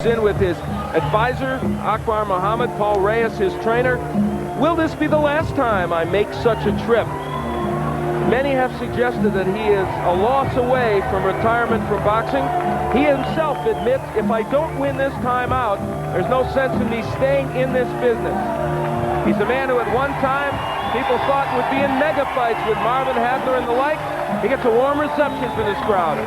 in with his advisor, Akbar Muhammad, Paul Reyes, his trainer. Will this be the last time I make such a trip? Many have suggested that he is a loss away from retirement from boxing. He himself admits, if I don't win this time out, there's no sense in me staying in this business. He's a man who at one time people thought would be in mega fights with Marvin Hagler and the like. He gets a warm reception from this crowd.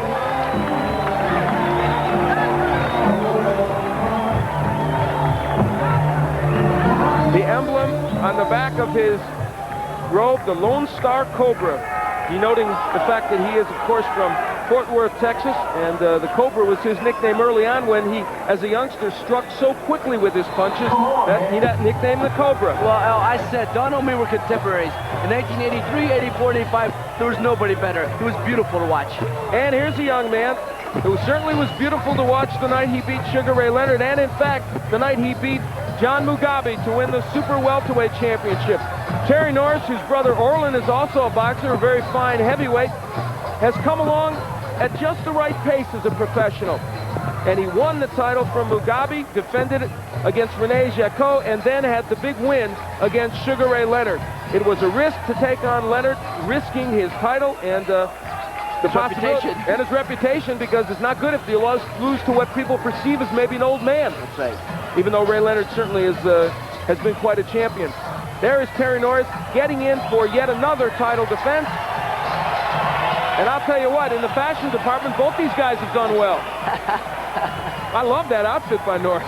The emblem on the back of his robe, the Lone Star Cobra, denoting the fact that he is, of course, from Fort Worth, Texas, and the Cobra was his nickname early on when he, as a youngster, struck so quickly with his punches that he got nicknamed the Cobra. Well, Al, I said, Donald and me were contemporaries. In 1983, 84, and 85, there was nobody better. It was beautiful to watch. And here's a young man who certainly was beautiful to watch the night he beat Sugar Ray Leonard, and in fact, the night he beat John Mugabe to win the Super Welterweight Championship. Terry Norris, whose brother Orlin is also a boxer, a very fine heavyweight, has come along at just the right pace as a professional. And he won the title from Mugabe, defended it against Rene Jacot, and then had the big win against Sugar Ray Leonard. It was a risk to take on Leonard, risking his title and his reputation. And his reputation, because it's not good if you lose to what people perceive as maybe an old man. That's right. Even though Ray Leonard certainly has been quite a champion. There is Terry Norris getting in for yet another title defense. And I'll tell you what, in the fashion department, both these guys have done well. I love that outfit by Norris.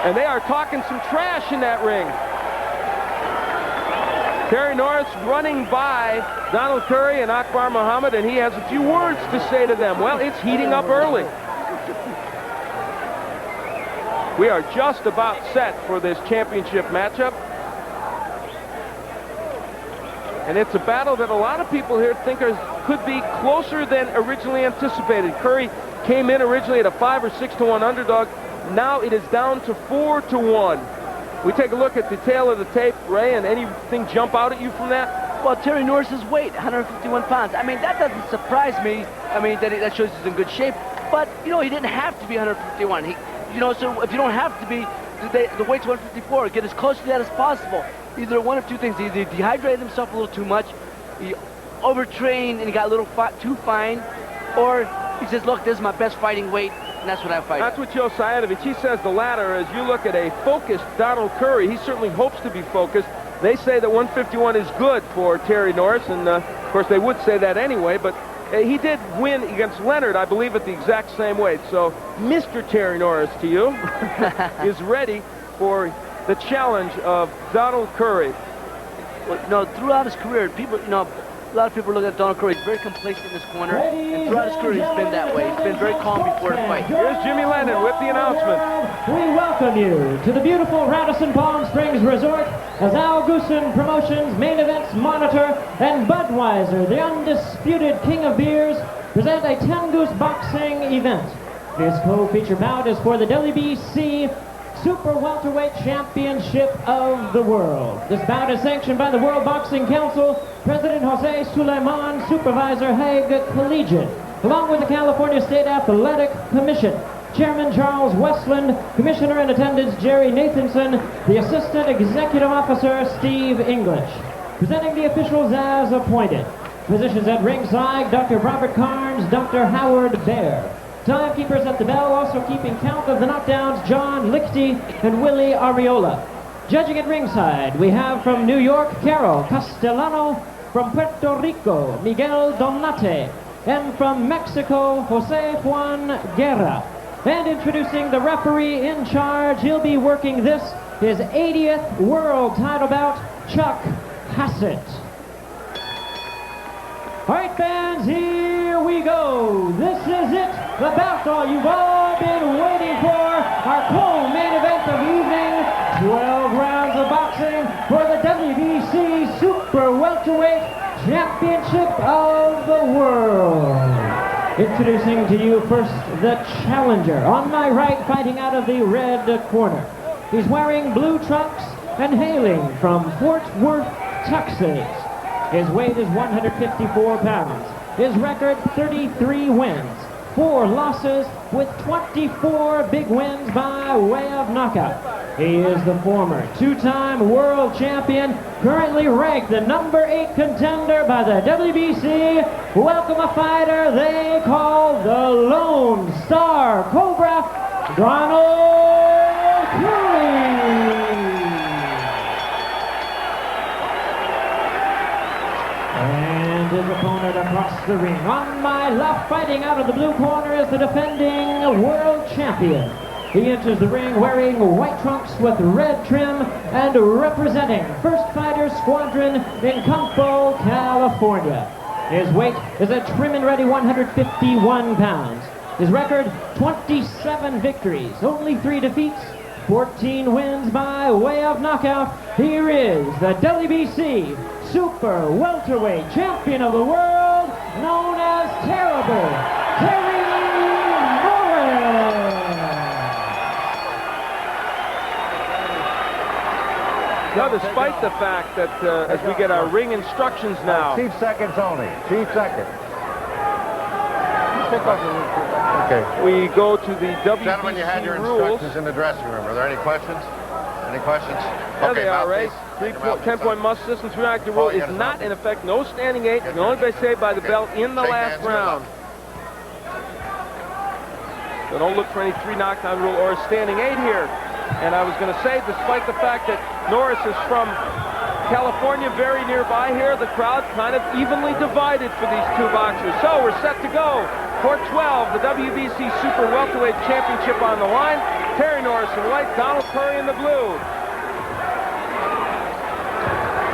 And they are talking some trash in that ring. Terry Norris running by Donald Curry and Akbar Muhammad, and he has a few words to say to them. Well, it's heating up early. We are just about set for this championship matchup. And it's a battle that a lot of people here think could be closer than originally anticipated. Curry came in originally at a 5 or 6 to 1 underdog. Now it is down to 4 to 1. We take a look at the tail of the tape, Ray, and anything jump out at you from that? Well, Terry Norris's weight, 151 pounds. I mean, that doesn't surprise me. I mean, that shows he's in good shape. But, you know, he didn't have to be 151. You know, so if you don't have to be, the weight's 154. Get as close to that as possible. Either one of two things. Either he dehydrated himself a little too much, he overtrained and he got a little too fine, or he says, look, this is my best fighting weight, and that's what I fight. That's what Joe Sayanovich, he says the latter. As you look at a focused Donald Curry, he certainly hopes to be focused. They say that 151 is good for Terry Norris, and of course they would say that anyway, but he did win against Leonard, I believe, at the exact same weight. So Mr. Terry Norris, to you, is ready for the challenge of Donald Curry. Well, you know, throughout his career, people, you know, a lot of people look at Donald Curry. He's very complacent in his corner, and throughout his career, he's been that way. He's been very calm before a fight. Here's Jimmy Lennon with the announcement. We welcome you to the beautiful Radisson Palm Springs Resort as Al Goosen Promotions, Main Events Monitor, and Budweiser, the undisputed king of beers, present a 10-goose boxing event. This co-feature bout is for the WBC Super Welterweight Championship of the World. This bout is sanctioned by the World Boxing Council, President Jose Suleiman, Supervisor Haig Collegiate, along with the California State Athletic Commission, Chairman Charles Westland, Commissioner in Attendance Jerry Nathanson, the Assistant Executive Officer Steve English. Presenting the officials as appointed. Positions at ringside, Dr. Robert Carnes, Dr. Howard Baer. Timekeepers at the bell, also keeping count of the knockdowns, John Lichty and Willie Ariola. Judging at ringside, we have from New York, Carol Castellano, from Puerto Rico, Miguel Donate, and from Mexico, Jose Juan Guerra. And introducing the referee in charge, he'll be working this, his 80th world title bout, Chuck Hassett. All right, fans, here we go. This is it, the bout all you've all been waiting for. Our co-main event of evening, 12 rounds of boxing for the WBC Super Welterweight Championship of the World. Introducing to you first the challenger. On my right, fighting out of the red corner. He's wearing blue trunks and hailing from Fort Worth, Texas. His weight is 154 pounds. His record, 33 wins, 4 losses with 24 big wins by way of knockout. He is the former 2-time world champion, currently ranked the number 8 contender by the WBC. Welcome a fighter they call the Lone Star Cobra, Donald Curry. And his opponent across the ring. On my left, fighting out of the blue corner, is the defending world champion. He enters the ring wearing white trunks with red trim and representing First Fighter Squadron in Campo, California. His weight is a trim and ready 151 pounds. His record, 27 victories, only 3 defeats, 14 wins by way of knockout. Here is the WBC Super Welterweight Champion of the World, known as Terrible, Terry Norris. Now, despite the fact that as we get our ring instructions now. Chief seconds only. Chief seconds. Okay. We go to the WBC Gentlemen, you had your rules. instructions in the dressing room. Are there any questions? Any questions? There Okay, they are, Ray. mouthpiece. 10-point must system, 3-actor rule is not in effect. No standing 8. Can only be saved by the belt in the Shake last hands, round. So don't look for any 3 knockdown rule or a standing 8 here. And I was going to say, despite the fact that Norris is from California, very nearby here, the crowd kind of evenly divided for these 2 boxers. So we're set to go. Court 12, the WBC Super Welterweight Championship on the line. Terry Norris in white, Donald Curry in the blue.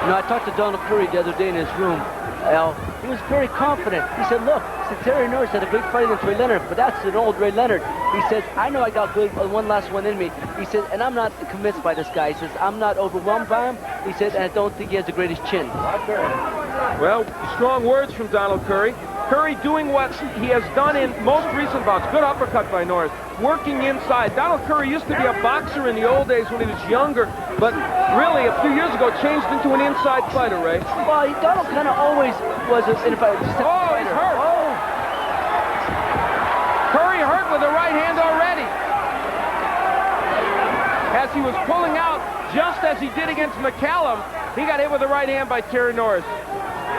You know, I talked to Donald Curry the other day in his room, Al. He was very confident. He said, look, Terry Norris had a great fight against Ray Leonard, but that's an old Ray Leonard. He says, I know I got good, one last one in me. He said, and I'm not convinced by this guy. He says, I'm not overwhelmed by him. He said, and I don't think he has the greatest chin. Well, strong words from Donald Curry. Curry doing what he has done in most recent bouts. Good uppercut by Norris. Working inside. Donald Curry used to be a boxer in the old days when he was younger, but really a few years ago changed into an inside fighter, Ray. Well, Donald kind of always was a fighter. Oh, he's hurt. Oh. Curry hurt with the right hand already. As he was pulling out, just as he did against McCallum, he got hit with the right hand by Terry Norris.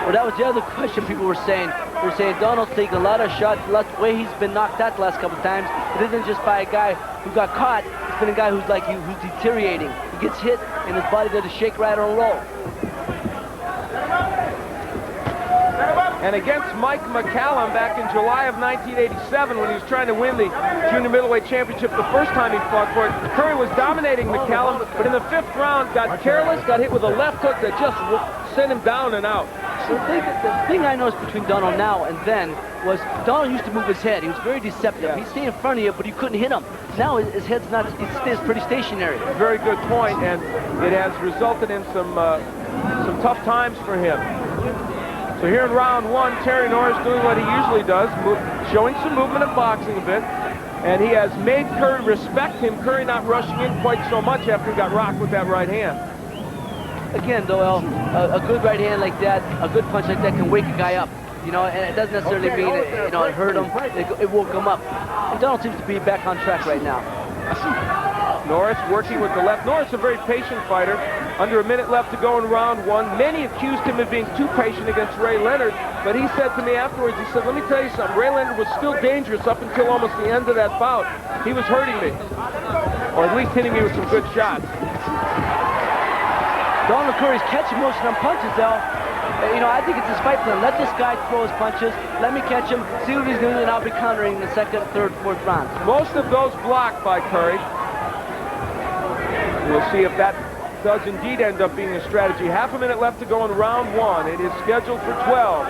Well, that was the other question people were saying. They were saying Donald's taking a lot of shots, the way he's been knocked out the last couple of times. It isn't just by a guy who got caught. It's been a guy who's like who's deteriorating. He gets hit, and his body doesn't shake, rattle, and roll. And against Mike McCallum back in July of 1987 when he was trying to win the junior middleweight championship the first time he fought for it, Curry was dominating McCallum, but in the 5th round got careless, got hit with a left hook that just sent him down and out. So the thing I noticed between Donald now and then was Donald used to move his head. He was very deceptive. Yeah. He'd stay in front of you, but you couldn't hit him. Now his head's not, it stays pretty stationary. Very good point, and it has resulted in some tough times for him. So here in round 1, Terry Norris doing what he usually does, showing some movement of boxing a bit, and he has made Curry respect him. Curry not rushing in quite so much after he got rocked with that right hand. Again, though, El, a good right hand like that, a good punch like that can wake a guy up. You know, and it doesn't necessarily mean it hurt him. It woke him up. And Donald seems to be back on track right now. Norris working with the left. Norris, a very patient fighter. Under a minute left to go in round 1. Many accused him of being too patient against Ray Leonard, but he said to me afterwards, he said, let me tell you something, Ray Leonard was still dangerous up until almost the end of that bout. He was hurting me, or at least hitting me with some good shots. Donald Curry's catching most of them punches, though. You know, I think it's his fight plan. Let this guy throw his punches. Let me catch him, see what he's doing, and I'll be countering in the 2nd, 3rd, 4th rounds. Most of those blocked by Curry. We'll see if that does indeed end up being a strategy. Half a minute left to go in round 1. It is scheduled for 12.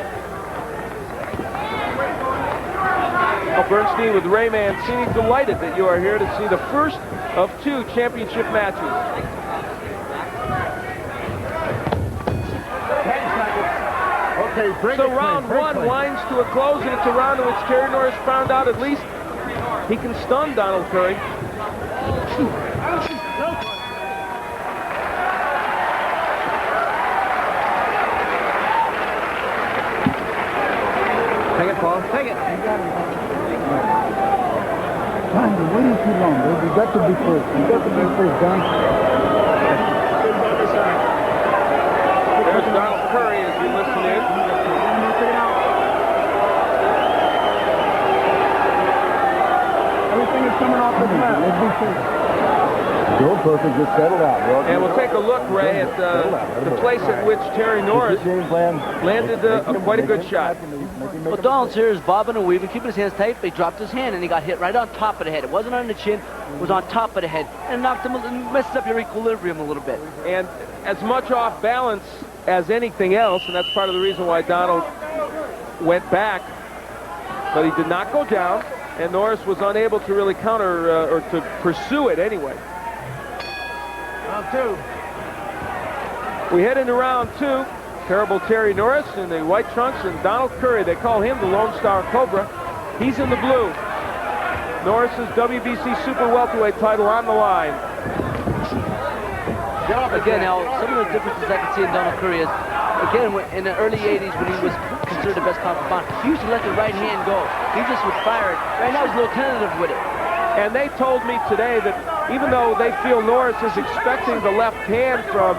Well, Bernstein with Ray Mancini, delighted that you are here to see the first of 2 championship matches. So round 1 winds to a close, and it's a round in which Terry Norris found out at least he can stun Donald Curry. Take it, Paul. Take it. Fine, you're waiting too long, baby. You got to be first. You got to be first, Don. There's Donald Curry as you listen in. Everything is coming off the ground. Let's be first. Go perfect, just settle out. And we'll take a look, Ray, at the place at which Terry Norris landed quite a good shot. Well, Donald's here is bobbing and weaving, keeping his hands tight, but he dropped his hand and he got hit right on top of the head. It wasn't on the chin, it was on top of the head. And knocked him, messed up your equilibrium a little bit. And as much off balance as anything else, and that's part of the reason why Donald went back, but he did not go down, and Norris was unable to really counter or to pursue it anyway. Round two. We head into round two. Terrible Terry Norris in the white trunks and Donald Curry. They call him the Lone Star Cobra. He's in the blue. Norris's WBC Super Welterweight title on the line. Again, now, some of the differences I can see in Donald Curry is, again, in the early 80s when he was considered the best combat, he used to let the right hand go. He just would fire it. Right now he's a little tentative with it. And they told me today that even though they feel Norris is expecting the left hand from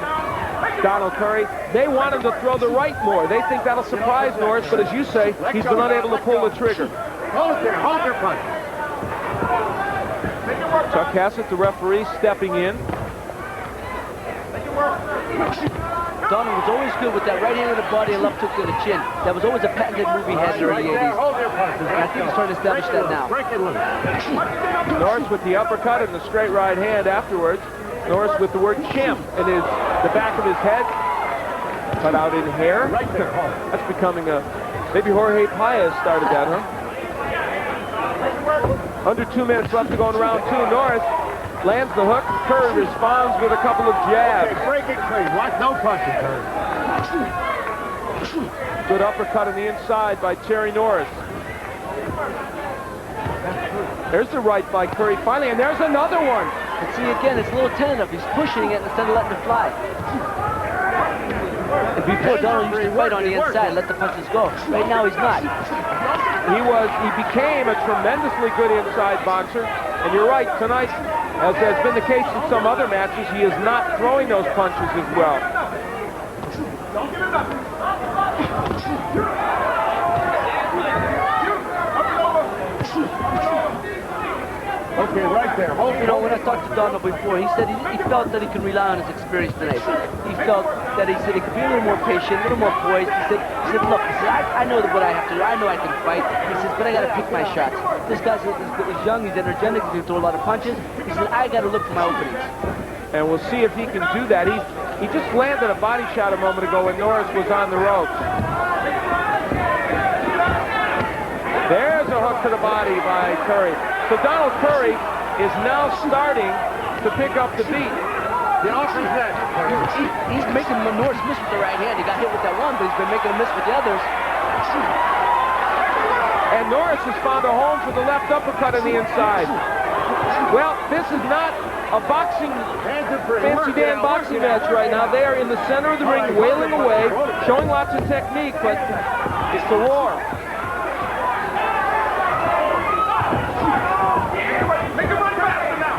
Donald Curry, they want him to throw the right more. They think that'll surprise Norris, but as you say, he's been unable to pull the trigger. Hold your punch. Chuck Hassett, the referee, stepping in. Donald was always good with that right hand to the body and left hook to the chin. That was always a patented move he had in the early 80s. And I think he's trying to establish that now. Norris with the uppercut and the straight right hand afterwards. Norris with the word champ in the back of his head. Cut out in hair. That's becoming a... Maybe Jorge Paez started that, huh? Under 2 minutes left to go in round two. Norris lands the hook. Curry responds with a couple of jabs. Break it clean. Watch no punches, Curry. Good uppercut on the inside by Terry Norris. There's the right by Curry finally, and there's another one. And see, again, it's a little tentative. He's pushing it instead of letting it fly. And before, Donald used to fight on the inside, let the punches go. Right now, he's not. He became a tremendously good inside boxer. And you're right, tonight, as has been the case in some other matches, he is not throwing those punches as well. Okay, right there. You know, when I talked to Donald before, he said he felt that he could rely on his experience tonight. He felt that he could be a little more patient, a little more poised. He said, look, I know what I have to do. I know I can fight. He says, but I got to pick my shots. This guy's young, he's energetic, he can throw a lot of punches. He said, I got to look for my openings. And we'll see if he can do that. He just landed a body shot a moment ago when Norris was on the ropes. There's a hook to the body by Curry. So Donald Curry is now starting to pick up the beat. The offense next. He's making Norris miss with the right hand. He got hit with that one, but he's been making him miss with the others. And Norris has found a home for the left uppercut on the inside. Well, this is not a boxing, fancy Dan boxing match right now. They are in the center of the ring, wailing away, showing lots of technique, but it's the war. Make him run faster now.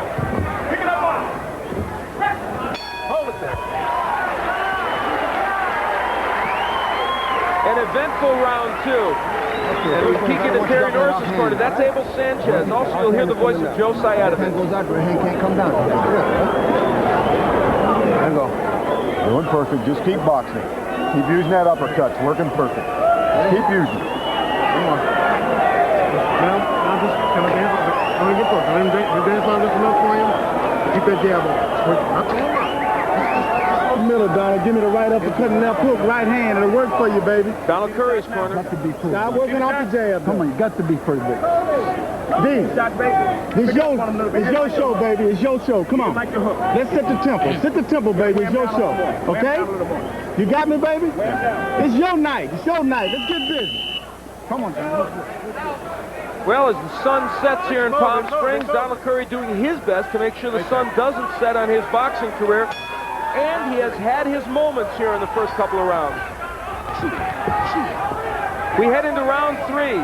Pick it up on him. Hold it there. An eventful round two. And we peek into Terry Norris' corner. That's Abel Sanchez. Also, you'll hear the voice of Joe Sayedovich. Hand goes out, your hand can't come down. There you go. Doing perfect. Just keep boxing. Keep using that uppercut. It's working perfect. Keep using it. Come on. Now, just come again. I'm going to get close. Let him dance on just enough for him. Keep that jab on. Miller, Donald, give me the right uppercut and left hook, right hand. It'll work for you, baby. Donald Curry's corner. Got to be first. Stop working off the jab. Come on, you got to be first, baby. D, it's your show, baby. It's your show. Come on. Let's set the tempo. Set the tempo, baby. It's your show. Okay? You got me, baby? It's your night. It's your night. Let's get busy. Come on, Donald. Well, as the sun sets here in Palm Springs, Donald Curry doing his best to make sure the sun doesn't set on his boxing career. And he has had his moments here in the first couple of rounds. We head into round three.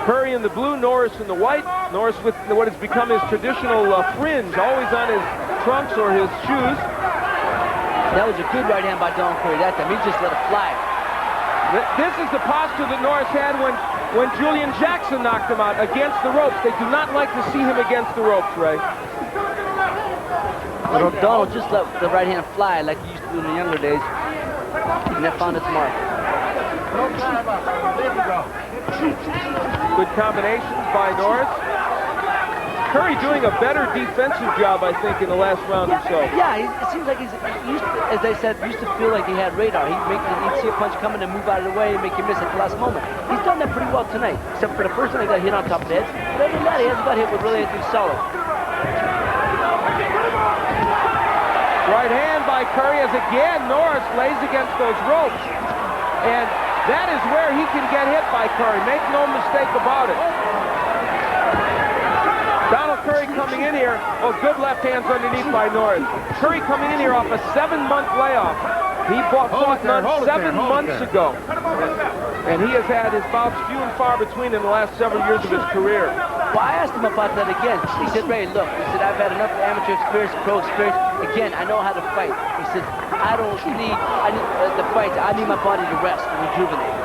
Curry in the blue, Norris in the white. Norris with what has become his traditional fringe, always on his trunks or his shoes. That was a good right hand by Donald Curry that time. He just let it fly. This is the posture that Norris had when Julian Jackson knocked him out against the ropes. They do not like to see him against the ropes, Ray. Well, Donald just let the right hand fly like he used to do in the younger days. And that found its mark. Good combinations by Norris. Curry doing a better defensive job, I think, in the last round or so. Yeah, it seems like he's used to, as I said, used to feel like he had radar. He'd see a punch coming and move out of the way and make you miss at the last moment. He's done that pretty well tonight, except for the first time he got hit on top of the head. But other than that, he hasn't got hit with really anything solid. Right hand by Curry as again Norris lays against those ropes. And that is where he can get hit by Curry. Make no mistake about it. Donald Curry coming in here. Oh, good left hands underneath by Norris. Curry coming in here off a 7-month layoff. He fought none 7 months ago. And he has had his bouts few and far between in the last several years of his career. Well, I asked him about that again. He said, Ray, look, he said, I've had enough amateur experience, pro experience. Again, I know how to fight. He said, I need the fights. I need my body to rest and rejuvenate.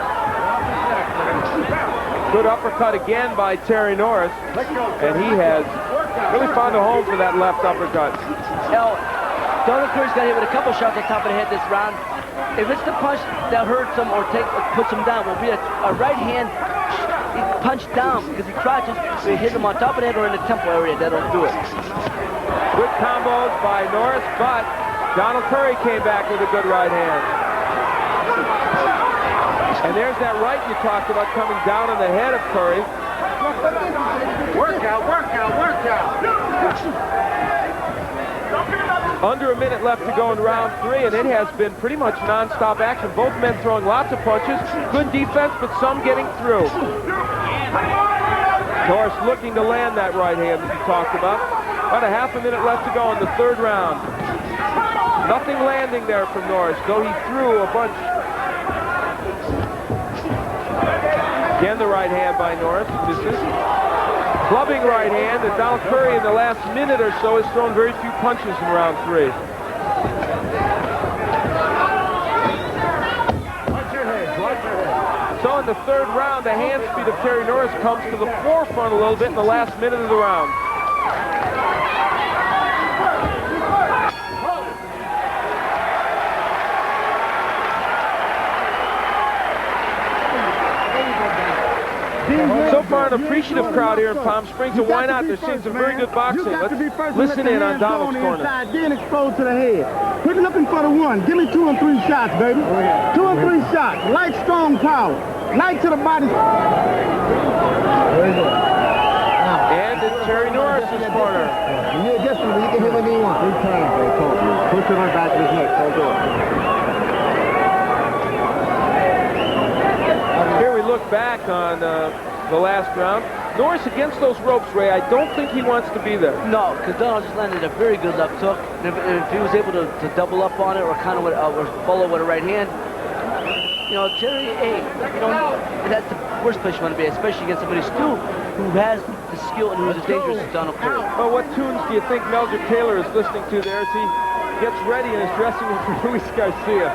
Good uppercut again by Terry Norris, and he has really found a home for that left uppercut. Now, Donald Curry's got hit with a couple shots on top of the head this round. If it's the punch that hurts him or puts him down, will be a right hand punch down because he crouches, so he hits him on top of the head or in the temple area. That'll do it. Good combos by Norris, but Donald Curry came back with a good right hand. And there's that right you talked about coming down on the head of Curry. Workout. Under a minute left to go in round 3, and it has been pretty much non-stop action. Both men throwing lots of punches. Good defense, but some getting through. Norris looking to land that right hand that you talked about. About a half a minute left to go in the 3rd round. Nothing landing there from Norris, though he threw a bunch. Again, the right hand by Norris. This is clubbing right hand, and Donald Curry in the last minute or so has thrown very few punches in round 3. So in the 3rd round, the hand speed of Terry Norris comes to the forefront a little bit in the last minute of the round. So far, an appreciative crowd here in Palm Springs, and why not? They're seeing some very good boxing. Let's listen in on Donald's corner. Then explode to the head. Quit looking for the one. Give me 2 and 3 shots, baby. 2 and 3 shots. Light, strong power. Light to the body. And it's Terry Norris' corner. You can hit whatever you want. 3 times, bro. Push it on back of his neck. Don't do it. Here we look back on the last round. Norris against those ropes, Ray. I don't think he wants to be there. No, because Donald just landed a very good left hook. And if he was able to double up on it or kind of or follow with a right hand, you know, Terry, hey, you know, that's the worst place you want to be, especially against somebody still who has the skill and who's as dangerous as Donald Curry. Well, what tunes do you think Melzer Taylor is listening to there as he gets ready in his dressing room for Luis Garcia?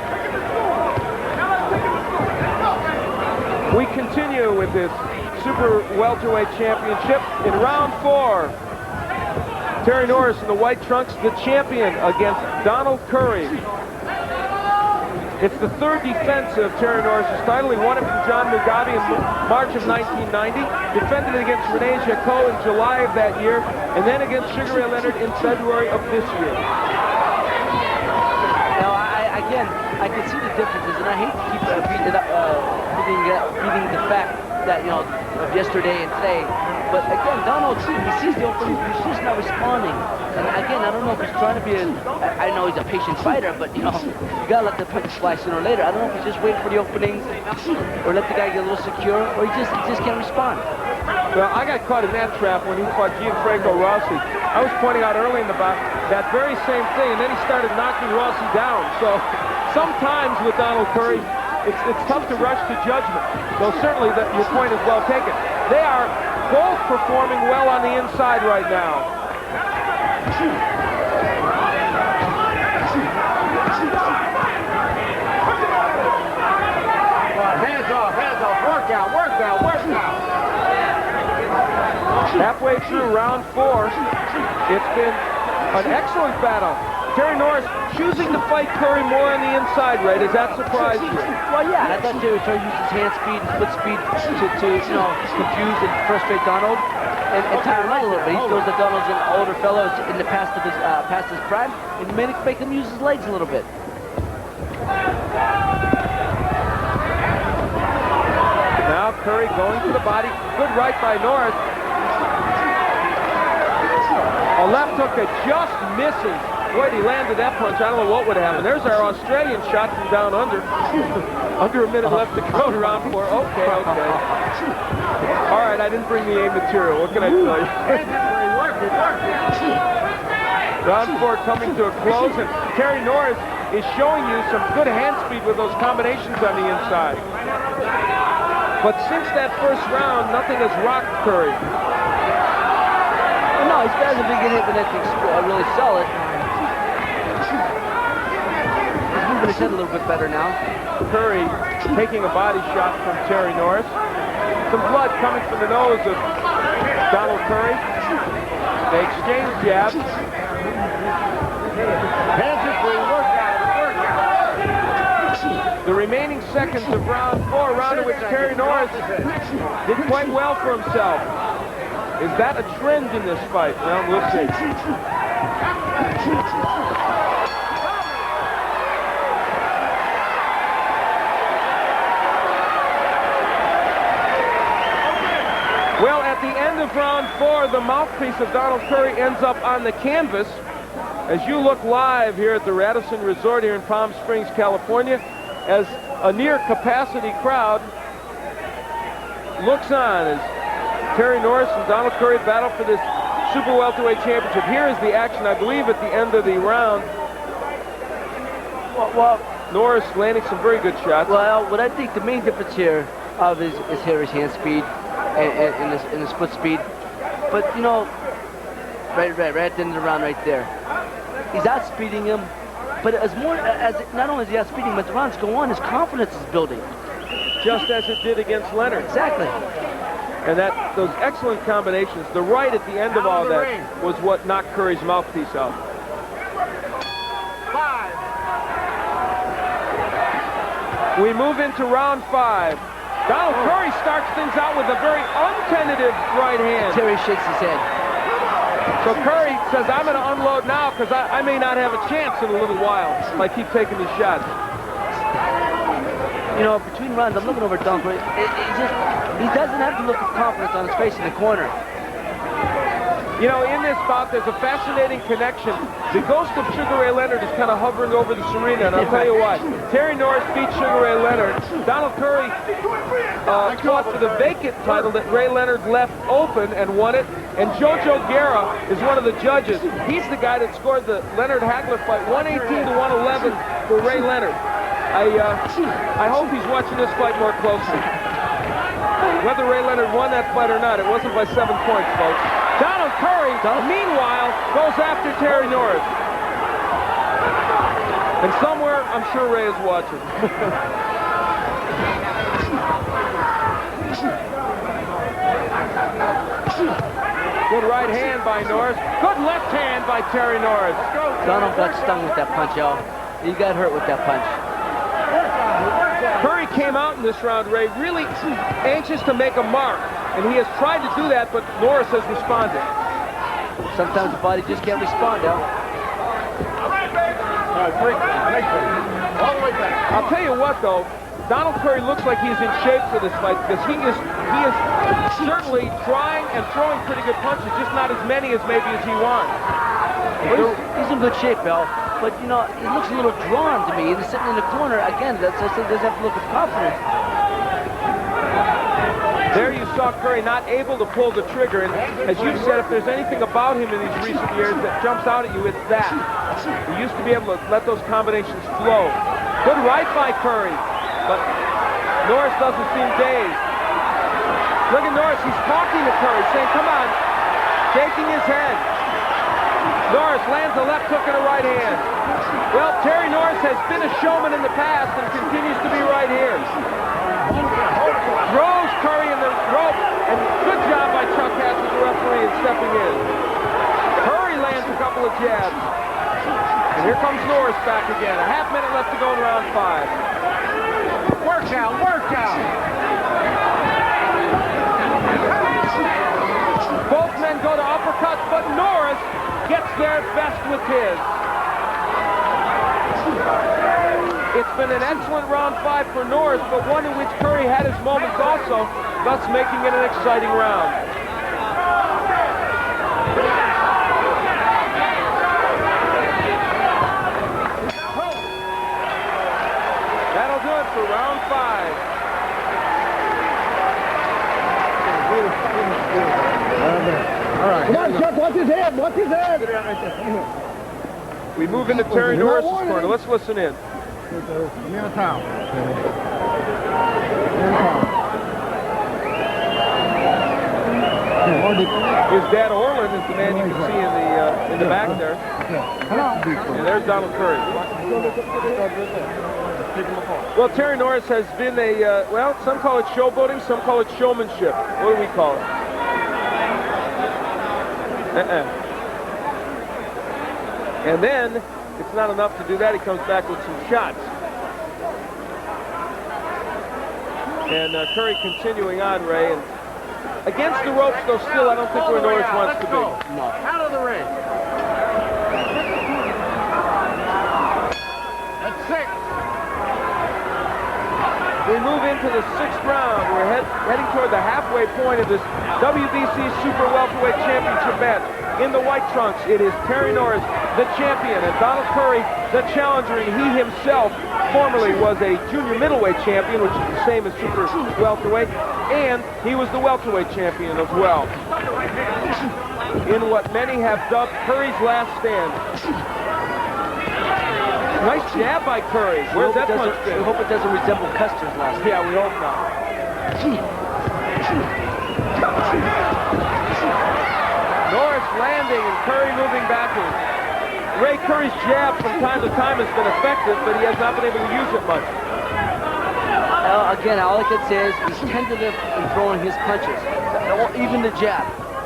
We continue with this Super Welterweight Championship in round 4. Terry Norris in the white trunks, the champion against Donald Curry. It's the 3rd defense of Terry Norris' title. He won it from John Mugabe in March of 1990, defended it against Rene Jacot in July of that year, and then against Sugar Ray Leonard in February of this year. Now, I can see the differences, and I hate to keep beating the fact that, you know, of yesterday and today. But again, Donald, he sees the opening, he's just not responding. And again, I don't know if he's trying to be I know he's a patient fighter, but you know, you gotta let the punches fly sooner or later. I don't know if he's just waiting for the openings, or let the guy get a little secure, or he just can't respond. Well, I got caught in that trap when he fought Gianfranco Rossi. I was pointing out early in the bout that very same thing, and then he started knocking Rossi down. So sometimes with Donald Curry, it's tough to rush to judgment. Though certainly your point is well taken. They are both performing well on the inside right now. Hands off, work out. Halfway through round 4, it's been an excellent battle. Terry Norris choosing to fight Curry more on the inside, Ray. Does that surprise you? Well, yeah, I thought Terry was trying to use his hand speed and foot speed to you know, confuse and frustrate Donald and tire him out a little bit. He knows that Donald's an older fellow in the past his prime, and make him use his legs a little bit. Now Curry going to the body. Good right by Norris. A left hook that just misses. Boy, he landed that punch. I don't know what would happen. There's our Australian shot from down under. Under a minute left to go to round 4. Okay. All right, I didn't bring the A material. What can I tell you? Round 4 coming to a close, and Terry Norris is showing you some good hand speed with those combinations on the inside. But since that first round, nothing has rocked Curry. Well, no, he's better than big hit when that thing's really solid. He's moving his head a little bit better now. Curry taking a body shot from Terry Norris. Some blood coming from the nose of Donald Curry. They exchange jabs. Hands are free, work out. The remaining seconds of round 4, round in which Terry Norris did quite well for himself. Is that a trend in this fight? Well, we'll see. Well, at the end of round 4, the mouthpiece of Donald Curry ends up on the canvas. As you look live here at the Radisson Resort here in Palm Springs, California, as a near-capacity crowd looks on as Terry Norris and Donald Curry battle for this Super Welterweight Championship. Here is the action, I believe, at the end of the round. Well, Norris landing some very good shots. Well, what I think the main difference here is Harry's hand speed and his foot speed. But, you know, right at the end of the round right there, he's outspeeding him. But not only is he outspeeding him, as the rounds go on, his confidence is building. Just as it did against Leonard. Exactly. And those excellent combinations, the right at the end of all that was what knocked Curry's mouthpiece out. 5. We move into round 5. Donald Curry starts things out with a very untentative right hand. Terry shakes his head. So Curry says, I'm going to unload now because I may not have a chance in a little while if I keep taking these shots. You know, between rounds, I'm looking over at Donald Curry. He doesn't have to look with confidence on his face in the corner. You know, in this bout, there's a fascinating connection. The ghost of Sugar Ray Leonard is kind of hovering over this arena, and I'll tell you what. Terry Norris beat Sugar Ray Leonard. Donald Curry fought for the vacant title that Ray Leonard left open and won it. And Jojo Guerra is one of the judges. He's the guy that scored the Leonard-Hagler fight, 118 to 111 for Ray Leonard. I hope he's watching this fight more closely. Whether Ray Leonard won that fight or not, it wasn't by 7 points, folks. Donald Curry, meanwhile, goes after Terry Norris. And somewhere, I'm sure Ray is watching. Good right hand by Norris. Good left hand by Terry Norris. Donald got stung with that punch, y'all. He got hurt with that punch. Curry came out in this round, Ray, really anxious to make a mark. And he has tried to do that, but Norris has responded. Sometimes the body just can't respond, Al. I'll tell you what, though, Donald Curry looks like he's in shape for this fight because he is certainly trying and throwing pretty good punches, just not as many as maybe as he wants. He's in good shape, Al. But, you know, he looks a little drawn to me. He's sitting in the corner. Again, that's I say, doesn't have to look with confidence. There you saw Curry not able to pull the trigger, and as you've said, if there's anything about him in these recent years that jumps out at you, it's that. He used to be able to let those combinations flow. Good right by Curry, but Norris doesn't seem dazed. Look at Norris. He's talking to Curry, saying, come on. Shaking his head. Norris lands a left hook and a right hand. Well, Terry Norris has been a showman in the past and continues to be right here. Throws Curry in the rope, and good job by Chuck Hatch as the referee in stepping in. Curry lands a couple of jabs. And here comes Norris back again. A half minute left to go in round 5. Workout, workout. Both men go to uppercuts, but Norris gets there best with his. It's been an excellent round 5 for Norris, but one in which Curry had his moments also, thus making it an exciting round. That'll do it for round 5. All right. Come on, Chuck, watch his head, watch his head. We move into Terry Norris' corner. Let's listen in. In town. His dad Orland is the man you can see in the back there. And there's Donald Curry. Well, Terry Norris has been a, well, some call it showboating, some call it showmanship. What do we call it? And then, it's not enough to do that. He comes back with some shots. And Curry continuing on, Ray. And against the ropes, though, still, I don't think where Norris wants to be. No. Out of the ring. That's 6. We move into the 6th round. We're heading toward the halfway point of this WBC Super Welterweight Championship match. In the white trunks, it is Terry Norris, the champion, and Donald Curry, the challenger, and he himself formerly was a junior middleweight champion, which is the same as Super Welterweight, and he was the welterweight champion as well. In what many have dubbed Curry's last stand. Nice jab by Curry. Where's that punch been? We hope it doesn't resemble Custer's last stand. Yeah, we hope not. Norris landing and Curry moving backwards. Ray, Curry's jab from time to time has been effective, but he has not been able to use it much. Again, all I can say is he's tentative in throwing his punches. Even the jab.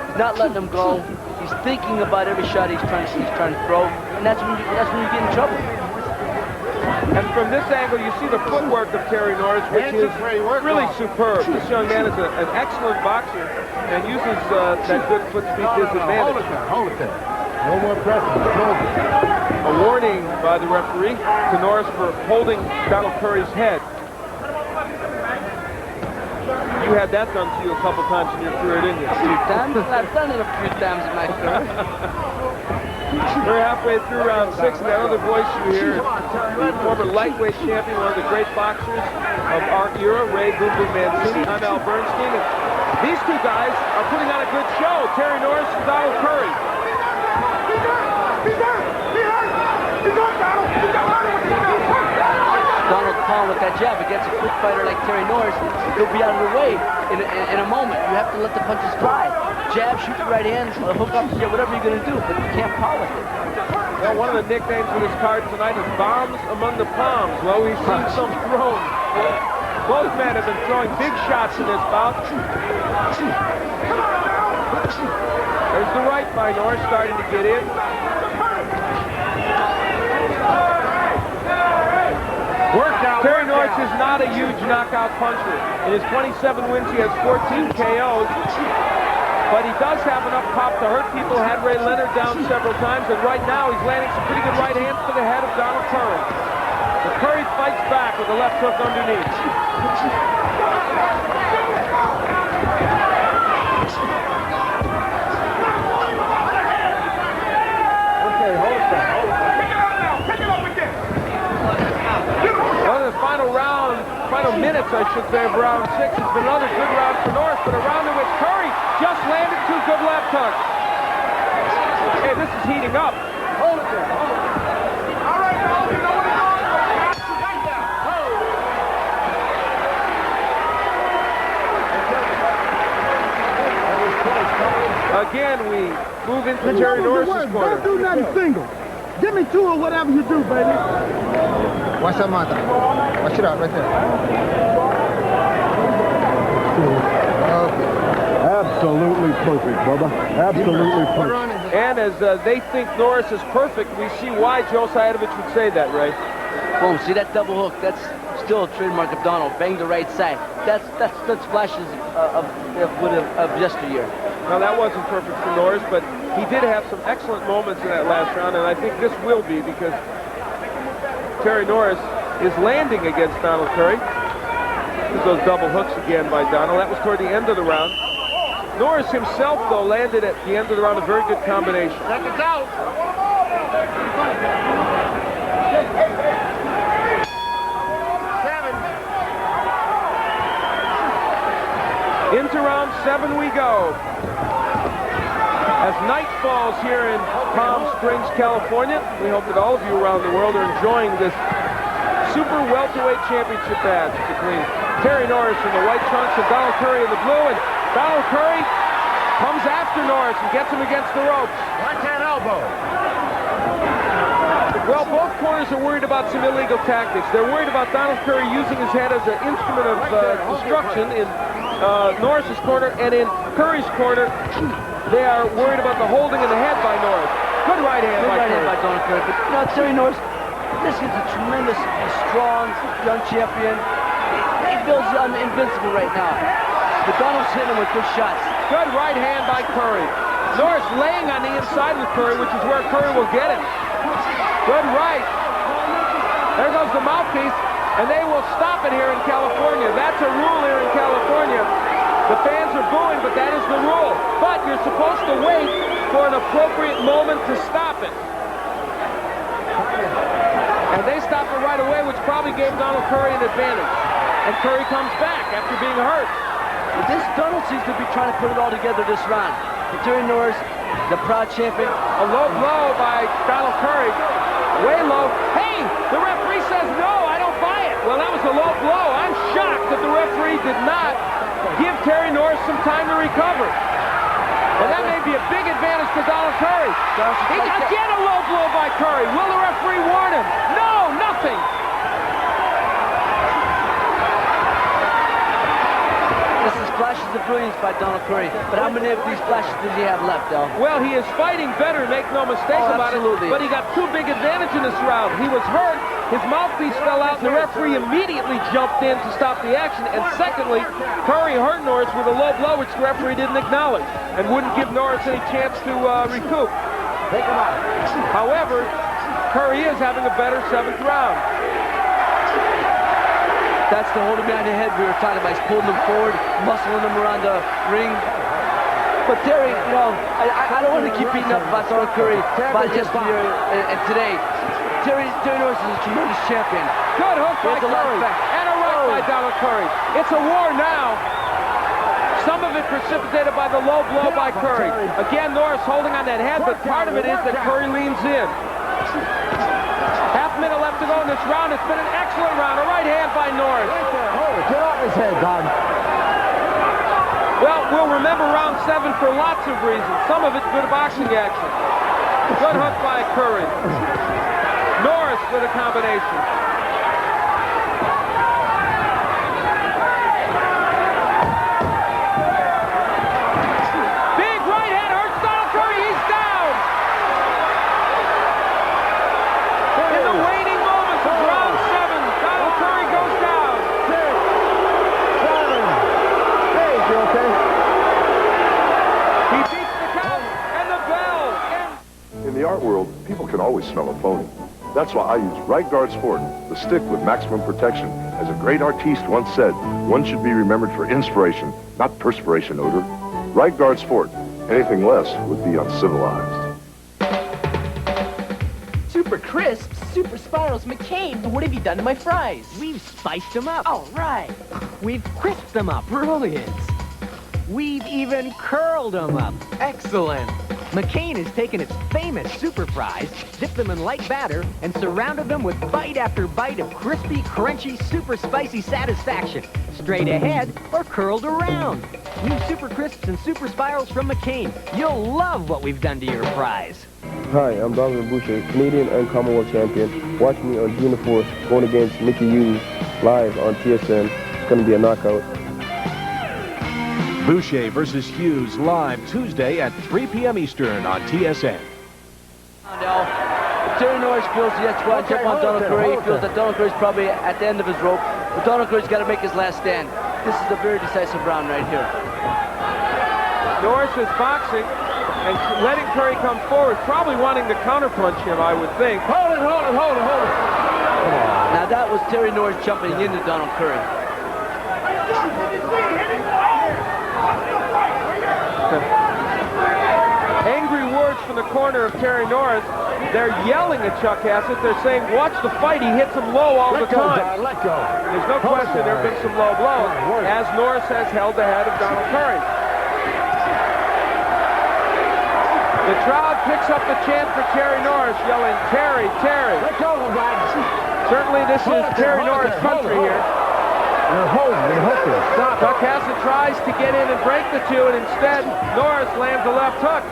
He's not letting them go. He's thinking about every shot he's trying to throw, and that's when you get in trouble. And from this angle, you see the footwork of Terry Norris, which is really superb. This young man is an excellent boxer and uses that good foot speed to his advantage. Hold it there. No more pressure. A warning by the referee to Norris for holding Donald Curry's head. You had that done to you a couple times in your career, didn't you? A few times? I've done it a few times in my career. We're halfway through round 6, and that other voice you hear is the former lightweight champion, one of the great boxers of our era, Ray Boom Boom Mancini. I'm Al Bernstein, and these two guys are putting on a good show, Terry Norris and Donald Curry. Donald Palm with that jab against a quick fighter like Terry Norris, he'll be out of the way in a moment. You have to let the punches fly. Jab, shoot the right hand, hook up the jab, whatever you're going to do, but you can't polish it. Well, one of the nicknames for this card tonight is Bombs Among the Palms. Well, we've seen some thrown. Both men have been throwing big shots in this bout. There's the right by Norris starting to get in. Terry Norris is not a huge knockout puncher. In his 27 wins, he has 14 KOs. But he does have enough pop to hurt people. Had Ray Leonard down several times. And right now, he's landing some pretty good right hands to the head of Donald Curry. But Curry fights back with a left hook underneath. Okay, hold it down. Well, the final minutes, I should say, of round 6 has been another good round for Norris, but a round in which Curry just landed 2 good left hooks. Okay, this is heating up. Hold it there. Hold it there. All right, Paul, you know what it's on. Again, we move into Terry Norris's corner. Don't do nothing single. Give me two or whatever you do, baby. Watch that, Martha. Watch it out right there. Okay. Absolutely perfect, Bubba. Absolutely perfect. And as they think Norris is perfect, we see why Joe Sayatovich would say that, Ray. Boom, see that double hook? That's still a trademark of Donald. Bang the right side. That's flashes of yesteryear. Now, that wasn't perfect for Norris, but he did have some excellent moments in that last round, and I think this will be because Terry Norris is landing against Donald Curry. There's those double hooks again by Donald. That was toward the end of the round. Norris himself, though, landed at the end of the round a very good combination. Seconds out. Into round 7 we go. As night falls here in Palm Springs, California, we hope that all of you around the world are enjoying this super welterweight championship match between Terry Norris in the white trunks and Donald Curry in the blue. And Donald Curry comes after Norris and gets him against the ropes. Right-hand elbow. Well, both corners are worried about some illegal tactics. They're worried about Donald Curry using his head as an instrument of destruction in Norris's corner, and in Curry's corner, they are worried about the holding of the head by Norris. Good right hand by Donald Curry. But you know, Terry Norris, this is a tremendous, strong, young champion. He feels invincible right now. But Donald's hitting him with good shots. Good right hand by Curry. Norris laying on the inside with Curry, which is where Curry will get him. Good right. There goes the mouthpiece, and they will stop it here in California. That's a rule here in California. The fans are booing, but that is the rule. But you're supposed to wait for an appropriate moment to stop it. And they stopped it right away, which probably gave Donald Curry an advantage. And Curry comes back after being hurt. But this Donald seems to be trying to put it all together this round. And Terry Norris, the proud champion. A low blow by Donald Curry. Way low. Hey, the referee says no, I don't buy it. Well, that was a low blow. I'm shocked that the referee did not give Terry Norris some time to recover. Well, that may be a big advantage to Donald Curry. Again, a low blow by Curry. Will the referee warn him? No, nothing. This is flashes of brilliance by Donald Curry. But how many of these flashes does he have left, Al? Well, he is fighting better, make no mistake about it. But he got 2 big advantages in this round. He was hurt, his mouthpiece fell out, and the referee immediately jumped in to stop the action. And secondly, Curry hurt Norris with a low blow, which the referee didn't acknowledge, and wouldn't give Norris any chance to recoup. However, Curry is having a better 7th round. That's the holding behind the head we were talking about. He's pulling them forward, muscling them around the ring. But Terry, you know, I don't want to keep beating up about Donald Curry about yesterday and today. Terry Norris is a tremendous champion. Good hook by Curry. And a right by Donald Curry. It's a war now. Some of it precipitated by the low blow by Curry. Again, Norris holding on that head, but part of it is that Curry leans in. Half minute left to go in this round. It's been an excellent round. A right hand by Norris. Get off his head, Don. Well, we'll remember round 7 for lots of reasons. Some of it's good boxing action. Good hook by Curry. Norris with a combination. Big right hand hurts Donald Curry. He's down. In the waning moments of round 7, Donald Curry goes down. 6, 7. Hey, you okay? He beats the count and the bell. In the art world, people can always smell a phony. That's why I use Right Guard Sport, the stick with maximum protection. As a great artiste once said, one should be remembered for inspiration, not perspiration odor. Right Guard Sport. Anything less would be uncivilized. Super crisps, super spirals. McCain, what have you done to my fries? We've spiced them up. All right. We've crisped them up. Brilliant. We've even curled them up. Excellent. McCain has taken its famous super fries, dipped them in light batter, and surrounded them with bite after bite of crispy, crunchy, super spicy satisfaction. straight ahead, or curled around. New Super Crisps and Super Spirals from McCain. You'll love what we've done to your fries. Hi, I'm Donovan Boucher, Canadian and Commonwealth champion. Watch me on June the 4th, going against Mickey Hughes, live on TSN. It's going to be a knockout. Boucher versus Hughes, live Tuesday at 3 p.m. Eastern on TSN. Terry Norris feels he has to go out and jump on Donald Curry. He feels that Donald Curry's probably at the end of his rope. But Donald Curry's got to make his last stand. This is a very decisive round right here. Norris is boxing and letting Curry come forward, probably wanting to counterpunch him, I would think. Hold it. Now that was Terry Norris jumping into Donald Curry. Angry words from the corner of Terry Norris. They're yelling at Chuck Hassett. They're saying, watch the fight. He hits him low all the time. Let go. There's no question there have been some low blows, as Norris has held the head of Donald Curry. The crowd picks up the chant for Terry Norris, yelling, Terry, Terry. Let go, guys. Certainly this is Terry Norris country here. You're holding. Stop. Chuck Hassett tries to get in and break the two, and instead Norris lands a left hook.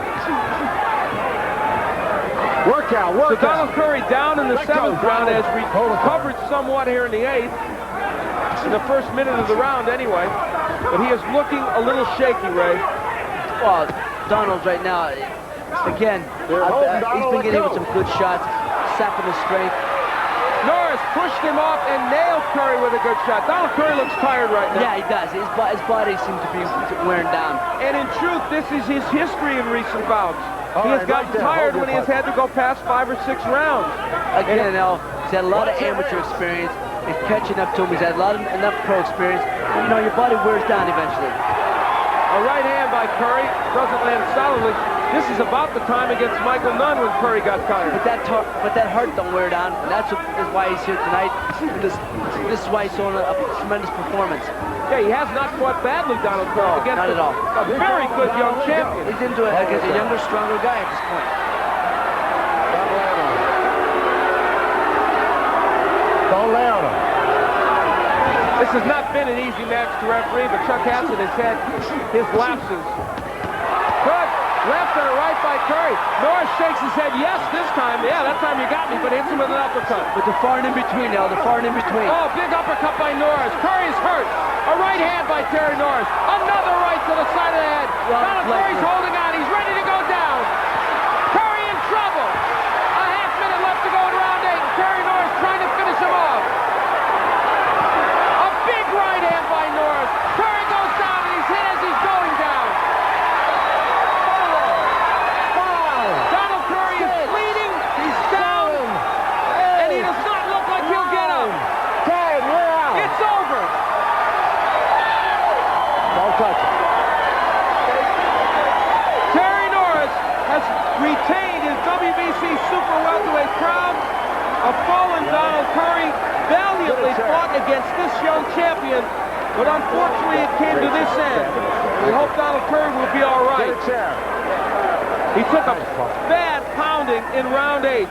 Work out. So Donald Curry down in the 7th round has recovered somewhat here in the 8th. In the first minute of the round anyway. But he is looking a little shaky, Ray. Well, Donald's right now, again, he's been getting with some good shots, sapping his strength. Norris pushed him off and nailed Curry with a good shot. Donald Curry looks tired right now. Yeah, he does. His body seems to be wearing down. And in truth, this is his history in recent bouts. He has gotten tired when he has had to go past 5 or 6 rounds. Again, he's had a lot of amateur experience. He's catching up to him. He's had enough pro experience. And, your body wears down eventually. A right hand by Curry doesn't land solidly. This is about the time against Michael Nunn when Curry got tired. But that heart don't wear down, and that's why he's here tonight. This is why he's showing a tremendous performance. Yeah, he has not fought badly, Donald Curry. No, not at all. A very good young champion. He's into it against a younger, stronger guy at this point. Don't lay on him. This has not been an easy match to referee, but Chuck Hassett has had his lapses. Good. Left and a right by Curry. Norris shakes his head yes this time. Yeah, that time you got me, but hits him with an uppercut. But the far and in between now, the far and in between. Oh, big uppercut by Norris. Curry's hurt. A right hand by Terry Norris. Another right to the side of the head. Donald Curry's holding on. He's ready to go down. Curry in trouble. A half minute left to go in round 8. And Terry Norris trying to finish him off. A big right hand by Norris. Curry goes down and he's hit as he's going down. Donald Curry is bleeding. He's down. And he does not look like he'll get up. It's over. Don't touch it. Terry Norris has retained his WBC Super Welterweight crown. A fallen Donald Curry valiantly fought against this young champion, but unfortunately it came to this end. We hope Donald Curry will be all right. He took a bad pounding in round 8.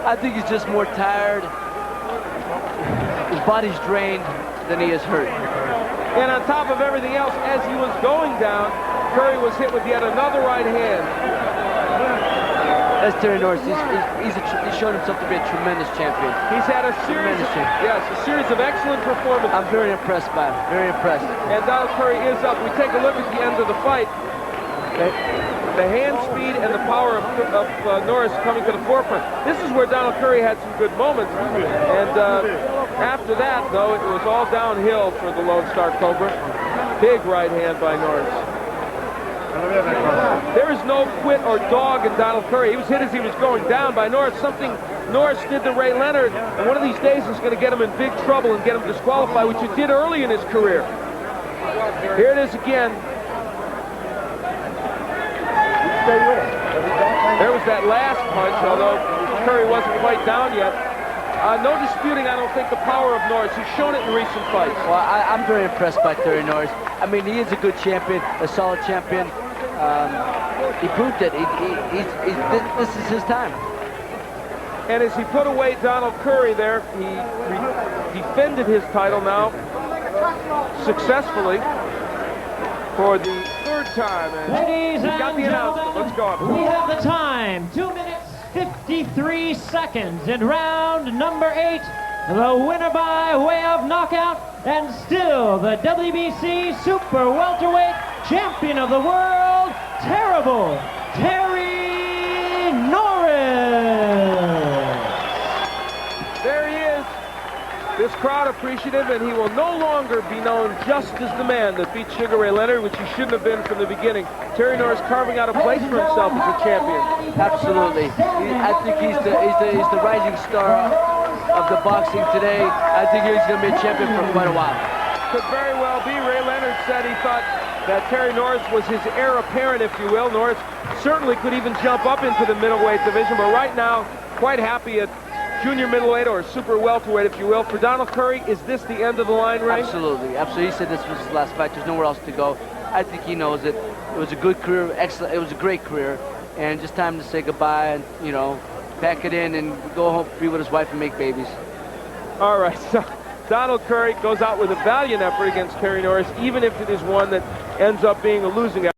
I think he's just more tired. His body's drained than he is hurt. And on top of everything else, as he was going down, Curry was hit with yet another right hand. That's Terry Norris. He's shown himself to be a tremendous champion. He's had a series of excellent performances. I'm very impressed by him. Very impressed. And Donald Curry is up. We take a look at the end of the fight. The hand speed and the power of Norris coming to the forefront. This is where Donald Curry had some good moments. And after that, though, it was all downhill for the Lone Star Cobra. Big right hand by Norris. There is no quit or dog in Donald Curry. He was hit as he was going down by Norris, something Norris did to Ray Leonard. And one of these days is going to get him in big trouble and get him disqualified, which it did early in his career. Here it is again. There was that last punch, although Curry wasn't quite down yet. No disputing, I don't think, the power of Norris. He's shown it in recent fights. Well, I'm very impressed by Terry Norris. I mean, he is a good champion, a solid champion. He proved it. This is his time. And as he put away Donald Curry there, he defended his title now successfully for the third time. And Ladies we've got and the announcement. gentlemen, Let's go. we have the time. 2 minutes, 53 seconds in round number 8. The winner by way of knockout, and still the WBC Super Welterweight Champion of the World, Terrible Terry Norris. There he is. This crowd appreciative, and he will no longer be known just as the man that beat Sugar Ray Leonard, which he shouldn't have been from the beginning. Terry Norris carving out a place for himself as a champion. Absolutely. I think he's the rising star of the boxing today. I think he's going to be a champion for quite a while. Could very well be. Ray Leonard said he thought that Terry Norris was his heir apparent, if you will. Norris certainly could even jump up into the middleweight division, but right now, quite happy at junior middleweight or super welterweight, if you will. For Donald Curry, is this the end of the line, Ray? Absolutely. Absolutely. He said this was his last fight. There's nowhere else to go. I think he knows it. It was a good career. Excellent. It was a great career. And just time to say goodbye and, you know, pack it in and go home, be with his wife and make babies. All right, so Donald Curry goes out with a valiant effort against Terry Norris, even if it is one that ends up being a losing effort.